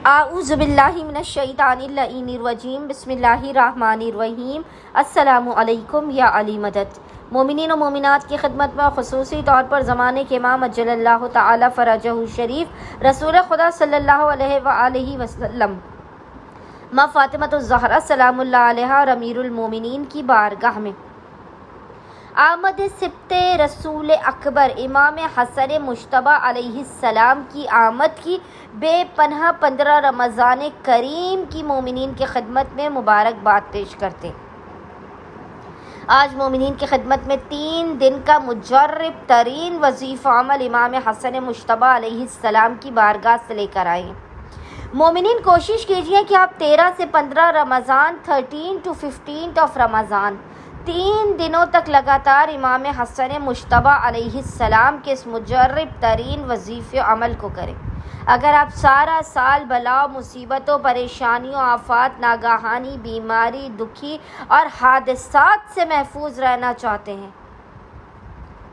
आऊज़ु बिल्लाहि मिनश्शैतानिर्रजीम बिस्मिल्लाहिर्रहमानिर्रहीम। अस्सलामु अलैकुम या अली मदद। मोमिनीन व मोमिनात की खिदमत में ख़ुसूसी तौर पर ज़माने के इमाम अज्जलल्लाहु तआला फ़रजहु शरीफ रसूल खुदा सल्लल्लाहु अलैहि वसल्लम माँ फ़ातिमतुज़ ज़हरा सलामुल्लाह अलैहा और अमीरुल मोमिनीन की बारगाह में आमद सिब्ते रसूल अकबर इमाम हसन मुश्तबा अलैहिस्सलाम की आमद की बेपनाह 15 रमज़ान करीम की मोमिनीन की खिदमत में मुबारकबाद पेश करते। आज मोमिनीन की खिदमत में 3 दिन का मुजर्रब तरीन वजीफ़ा अमल इमाम हसन मुश्तबा अलैहिस्सलाम की बारगाह से लेकर आए। मोमिनीन कोशिश कीजिए कि आप 13 से 15 रमज़ान 13 to 15 ऑफ रमज़ान 3 दिनों तक लगातार इमाम हसन मुश्तबा अलैहिस्सलाम के इस मुजर्रब तरीन वजीफ़े अमल को करें। अगर आप सारा साल बला मुसीबतों, परेशानियों, आफात, नागाहानी बीमारी, दुखी और हादसात से महफूज रहना चाहते हैं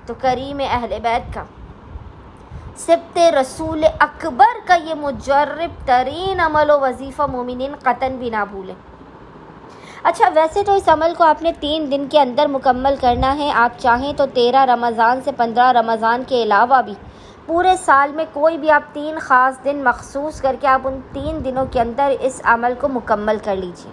तो करीम अहले बैत का सिब्ते रसूल अकबर का ये मुजर्रब तरीन अमल व वजीफ़ा मोमिनीन क़तन भी ना भूलें। अच्छा, वैसे तो इस अमल को आपने 3 दिन के अंदर मुकम्मल करना है। आप चाहें तो 13 रमज़ान से 15 रमज़ान के अलावा भी पूरे साल में कोई भी आप 3 ख़ास दिन मखसूस करके आप उन 3 दिनों के अंदर इस अमल को मुकम्मल कर लीजिए।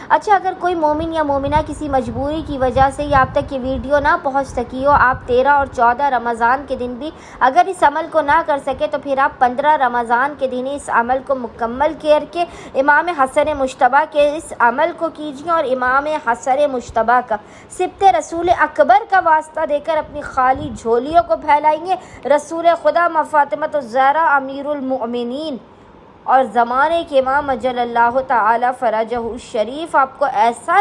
अच्छा, अगर कोई मोमिन या मोमिना किसी मजबूरी की वजह से या आप तक ये वीडियो ना पहुंच सकी हो, आप 13 और 14 रमज़ान के दिन भी अगर इस अमल को ना कर सके तो फिर आप 15 रमज़ान के दिन इस अमल को मुकम्मल करके इमाम हसन मुश्तबा के इस अमल को कीजिए और इमाम हसन मुश्तबा का सिब्ते रसूल अकबर का वास्ता देकर अपनी खाली झोलियों को फैलाएंगे। रसूल खुदा माँ फ़ातिमतुज़ ज़हरा अमीरुल मोमिनीन और ज़माने के इमाम अज्जलल्लाहु तआला फ़रजहु शरीफ आपको ऐसा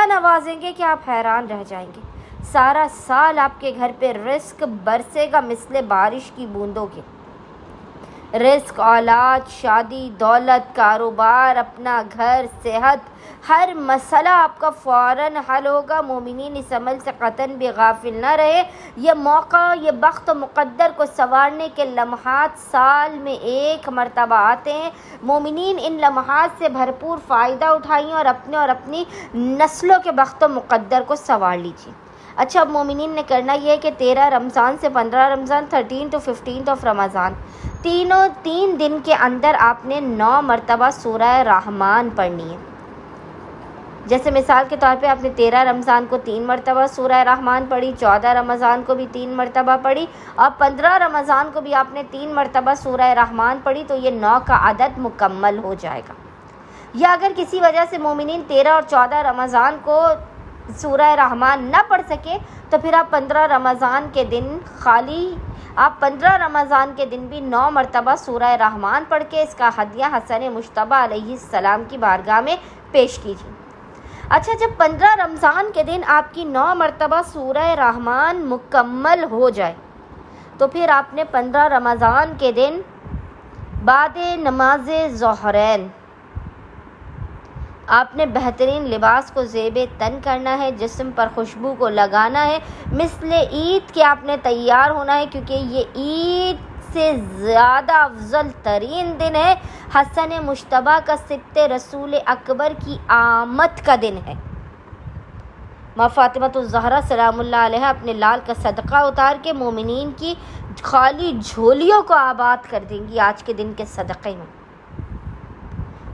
नवाजेंगे कि आप हैरान रह जाएंगे। सारा साल आपके घर पे रिस्क बरसेगा मिसले बारिश की बूंदों के। रिस्क, औलाद, शादी, दौलत, कारोबार, अपना घर, सेहत, हर मसला आपका फ़ौरन हल होगा। मोमिनीन इस अमल से क़तन भी गाफिल न रहे। ये मौका, ये बख्त मुक़द्दर को संवारने के लम्हात साल में 1 मरतबा आते हैं। मोमिनीन इन लम्हात से भरपूर फ़ायदा उठाइए और अपनी नस्लों के बख्त मुक़द्दर को संवार लीजिए। अच्छा, अब मोमिनीन ने करना यह है कि 13 रमज़ान से 15 रमज़ान 13 to 15 ऑफ रमज़ान 3 दिन के अंदर आपने 9 मरतबा सूरह रहमान पढ़नी है। जैसे मिसाल के तौर पे आपने 13 रमज़ान को 3 मरतबा सूरह रहमान पढ़ी, 14 रमज़ान को भी 3 मरतबा पढ़ी और 15 रमज़ान को भी आपने 3 मरतबा सूरह रहमान पढ़ी तो ये 9 का अदद मुकम्मल हो जाएगा। या अगर किसी वजह से मोमिनीन 13 और 14 रमज़ान को सूरह रहमान न पढ़ सके तो फिर आप 15 रमज़ान के दिन भी 9 मरतबा सूरह रहमान पढ़ के इसका हदिया हसन मुश्तबा अलैहिस्सलाम की बारगाह में पेश कीजिए। अच्छा, जब 15 रमज़ान के दिन आपकी 9 मरतबा सूरह रहमान मुकम्मल हो जाए तो फिर आपने 15 रमज़ान के दिन बाद नमाज ज़ोहरैन आपने बेहतरीन लिबास को ज़ेबे तन करना है, जिस्म पर खुशबू को लगाना है, मिसले ईद के आपने तैयार होना है क्योंकि ये ईद से ज़्यादा अफजल तरीन दिन है। हसन मुश्तबा का सिब्ते रसूल अकबर की आमद का दिन है। माँ फ़ातिमतुज़ ज़हरा सलामुल्लाह अलैहा अपने लाल का सदका उतार के मोमिनीन की खाली झोलियों को आबाद कर देंगी आज के दिन के सदक़े में।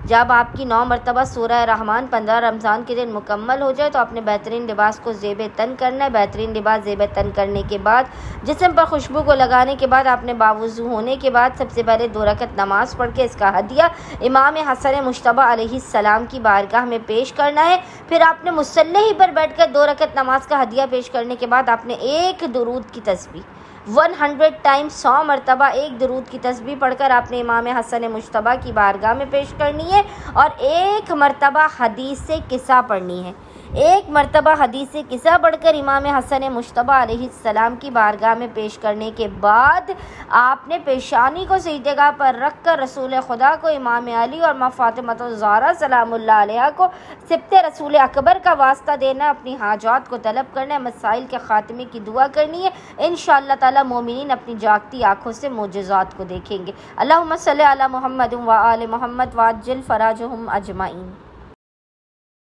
जब आपकी 9 मरतबा सूरह रहमान 15 रमज़ान के दिन मुकम्मल हो जाए तो आपने बेहतरीन लिबास को ज़ेबे तन करना है। बेहतरीन लिबास ज़ेबे तन करने के बाद जिस्म पर खुशबू को लगाने के बाद आपने बावुज़ू होने के बाद सबसे पहले 2 रकत नमाज पढ़ के इसका हदिया इमाम हसन मुश्तबा अलैहिस्सलाम की बारगाह में पेश करना है। फिर आपने मुसल्ले ही पर बैठ कर 2 रकत नमाज का हदिया पेश करने के बाद आपने एक दुरूद की तस्बीह 100 टाइम्स 100 मरतबा एक दुरूद की तस्बीह पढ़कर आपने इमाम हसन मुश्तबा की बारगाह में पेश करनी है और 1 मरतबा हदीस से किस्सा पढ़नी है। एक मरतबा हदीस किस्सा बढ़कर इमाम हसन मुश्तबा अलैहिस्सलाम की बारगाह में पेश करने के बाद आपने पेशानी को सीधेगाह पर रख कर रसूल खुदा को, इमाम अली और माँ फातिमा ज़हरा सलामुल्लाह अलैहा को सिब्ते रसूल अकबर का वास्ता देना, अपनी हाजात को तलब करना, मसाइल के ख़ात्मे की दुआ करनी है। इंशाअल्लाह ताला मोमिनीन अपनी जागती आँखों से मोजज़ात को देखेंगे। अल्लाहुम्मा सल्ली अला मुहम्मद व आले मुहम्मद वाज्जिल फराजहुम अजमाइन।